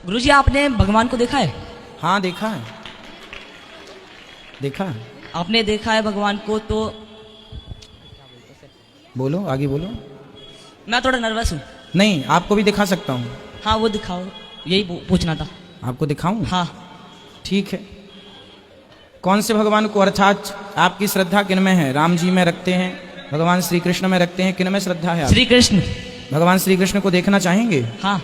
गुरुजी आपने भगवान को देखा है? हाँ देखा है, देखा है। आपने देखा है भगवान को तो बोलो, आगे बोलो। मैं थोड़ा नर्वस हूँ। नहीं, आपको भी दिखा सकता हूँ। हाँ वो दिखाओ, यही पूछना था। आपको दिखाऊं? हाँ। ठीक है। कौन से भगवान को, अर्थात आपकी श्रद्धा किन में है? राम जी में रखते हैं, भगवान श्री कृष्ण में रखते हैं, किन में श्रद्धा है? श्री कृष्ण। भगवान श्री कृष्ण को देखना चाहेंगे? हाँ।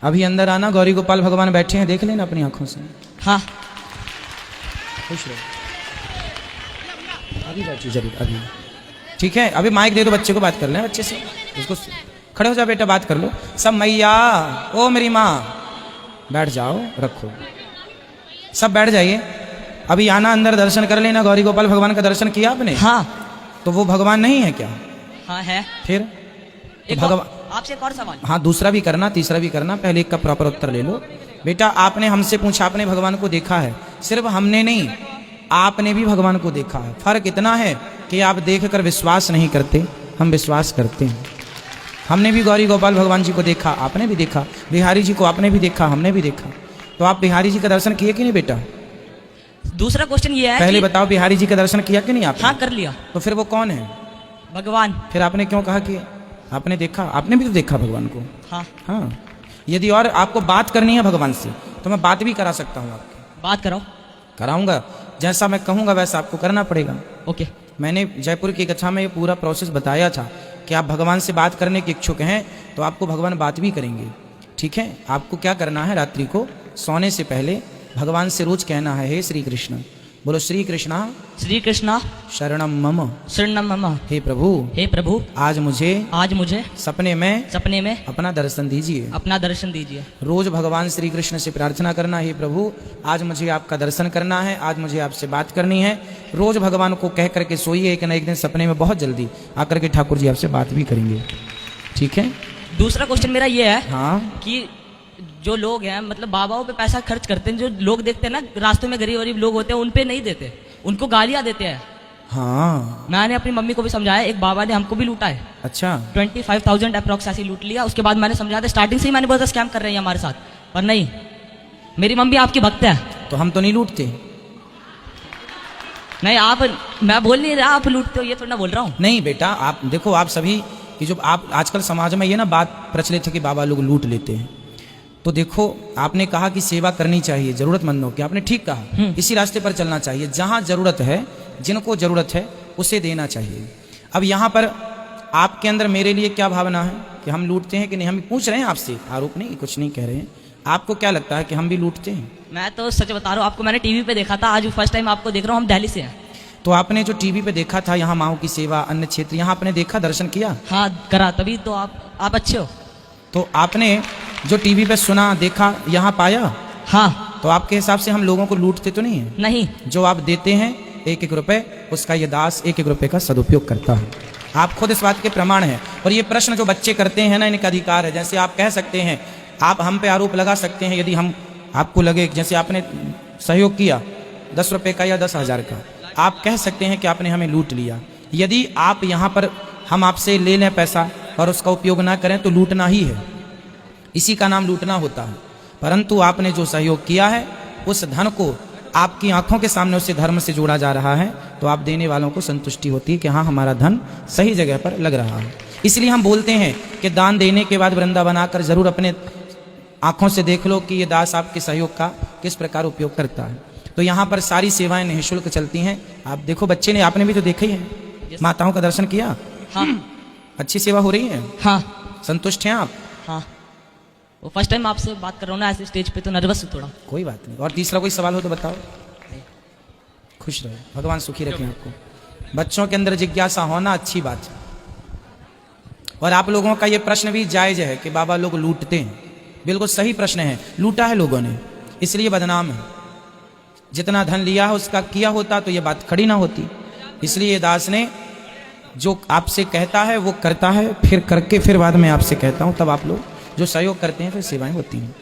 अभी अंदर आना, गौरी गोपाल भगवान बैठे हैं, देख लेना अपनी आंखों से। हाँ। खुश रहो, अभी बैठिए जरूर, अभी। ठीक है, अभी माइक दे दो बच्चे को, बात कर लें बच्चे से। उसको खड़े हो जाओ बेटा, बात कर लो सब। मैया, ओ मेरी माँ, बैठ जाओ, रखो, सब बैठ जाइए। अभी आना, अंदर दर्शन कर लेना। गौरी गोपाल भगवान का दर्शन किया आपने? हाँ। तो वो भगवान नहीं है क्या? हाँ है। फिर तो भगवान, आपसे एक और सवाल। हाँ दूसरा भी करना, तीसरा भी करना, पहले एक का प्रॉपर उत्तर ले लो। बेटा आपने हमसे पूछा, आपने भगवान को देखा है? सिर्फ हमने नहीं, आपने भी भगवान को देखा है। फर्क इतना है कि आप देखकर विश्वास नहीं करते, हम विश्वास करते हैं। हमने भी गौरी गोपाल भगवान जी को देखा, आपने भी देखा। बिहारी जी को आपने भी देखा, हमने भी देखा। तो आप बिहारी जी का दर्शन किए कि नहीं बेटा? दूसरा क्वेश्चन ये है पहले बताओ, बिहारी जी का दर्शन किया कि नहीं आपने? हाँ कर लिया। तो फिर वो कौन है? भगवान। फिर आपने क्यों कहा कि आपने देखा? आपने भी तो देखा भगवान को। हाँ। हाँ, यदि और आपको बात करनी है भगवान से तो मैं बात भी करा सकता हूँ आपकी। बात कराओ। कराऊंगा, जैसा मैं कहूँगा वैसा आपको करना पड़ेगा। ओके। मैंने जयपुर की कक्षा में ये पूरा प्रोसेस बताया था कि आप भगवान से बात करने के इच्छुक हैं तो आपको भगवान बात भी करेंगे। ठीक है, आपको क्या करना है, रात्रि को सोने से पहले भगवान से रोज कहना है, हे श्री कृष्ण। बोलो, श्री कृष्णा श्री कृष्णा शरणम मम, शरणम मम। हे प्रभु, हे प्रभु, आज मुझे सपने में अपना दर्शन दीजिए। अपना दर्शन दीजिए। रोज भगवान श्री कृष्ण से प्रार्थना करना, हे प्रभु आज मुझे आपका दर्शन करना है, आज मुझे आपसे बात करनी है। रोज भगवान को कह करके सोइए, एक न एक दिन सपने में बहुत जल्दी आकर के ठाकुर जी आपसे बात भी करेंगे। ठीक है। दूसरा क्वेश्चन मेरा ये है, हाँ, कि जो लोग हैं, मतलब बाबाओं पे पैसा खर्च करते हैं, जो लोग देखते हैं ना रास्तों में गरीब लोग होते हैं, उन पे नहीं देते, उनको गालियां देते हैं। हाँ, मैंने अपनी मम्मी को भी समझाया, एक बाबा ने हमको भी लूटा है। अच्छा, 25,000 अप्रॉक्स ऐसे लूट लिया। उसके बाद मैंने समझाया था, स्टार्टिंग से ही मैंने बोला था स्कैम कर रहे हैं हमारे साथ, पर नहीं, मेरी मम्मी आपकी भक्त है। तो हम तो नहीं लूटते। नहीं आप, मैं बोल नहीं रहा आप लूटते हो, ये थोड़ा ना बोल रहा हूँ। नहीं बेटा, आप देखो, आप सभी की जो आप आजकल समाज में ये ना बात प्रचलित है कि बाबा लोग लूट लेते हैं, तो देखो आपने कहा कि सेवा करनी चाहिए जरूरतमंदों की, आपने ठीक कहा, इसी रास्ते पर चलना चाहिए। जहां जरूरत है, जिनको जरूरत है उसे देना चाहिए। अब यहाँ पर आपके अंदर मेरे लिए क्या भावना है कि हम लूटते हैं कि नहीं? हम पूछ रहे हैं आपसे, आरोप नहीं, कुछ नहीं कह रहे हैं। आपको क्या लगता है कि हम भी लूटते हैं? मैं तो सच बता रहा हूँ आपको, मैंने टीवी पे देखा था, आज फर्स्ट टाइम आपको देख रहा हूँ। हम दिल्ली से हैं। तो आपने जो टीवी पे देखा था, यहाँ माओ की सेवा, अन्य क्षेत्र, यहाँ आपने देखा, दर्शन किया? हाँ करा, तभी तो आप अच्छे हो। तो आपने जो टीवी पे सुना, देखा, यहाँ पाया? हाँ। तो आपके हिसाब से हम लोगों को लूटते तो नहीं है? नहीं। जो आप देते हैं एक एक रुपए, उसका ये दास एक एक रुपए का सदुपयोग करता है। आप खुद इस बात के प्रमाण हैं। और ये प्रश्न जो बच्चे करते हैं ना, इनका अधिकार है। जैसे आप कह सकते हैं, आप हम पे आरोप लगा सकते हैं, यदि हम आपको लगे, जैसे आपने सहयोग किया 10 रुपए का या 10,000 का, आप कह सकते हैं कि आपने हमें लूट लिया। यदि आप यहाँ पर हम आपसे ले लें पैसा और उसका उपयोग ना करें तो लूटना ही है, इसी का नाम लूटना होता है। परंतु आपने जो सहयोग किया है, उस धन को आपकी आंखों के सामने उससे धर्म से जोड़ा जा रहा है, तो आप देने वालों को संतुष्टि होती है कि हाँ हमारा धन सही जगह पर लग रहा है। इसलिए हम बोलते हैं कि दान देने के बाद वृंदावन आकर जरूर अपने आंखों से देख लो कि ये दास आपके सहयोग का किस प्रकार उपयोग करता है। तो यहाँ पर सारी सेवाएं निःशुल्क चलती हैं। आप देखो, बच्चे ने, आपने भी तो देखा ही है, माताओं का दर्शन किया। हाँ। अच्छी सेवा हो रही है। हाँ। संतुष्ट हैं आप? हाँ। वो फर्स्ट टाइम आपसे बात कर रहा हूँ ना ऐसे स्टेज पे, तो नर्वस हूँ थोड़ा। कोई बात नहीं। और तीसरा कोई सवाल हो तो बताओ। खुश रहो, भगवान सुखी रखें आपको। बच्चों के अंदर जिज्ञासा होना अच्छी बात है। और आप लोगों का ये प्रश्न भी जायज है कि बाबा लोग लूटते हैं, बिल्कुल सही प्रश्न है। लूटा है लोगों ने, इसलिए बदनाम है। जितना धन लिया है उसका किया होता तो ये बात खड़ी ना होती। इसलिए दास ने जो आपसे कहता है वो करता है, फिर करके फिर बाद में आपसे कहता हूं, तब आप लोग जो सहयोग करते हैं फिर सेवाएं होती हैं।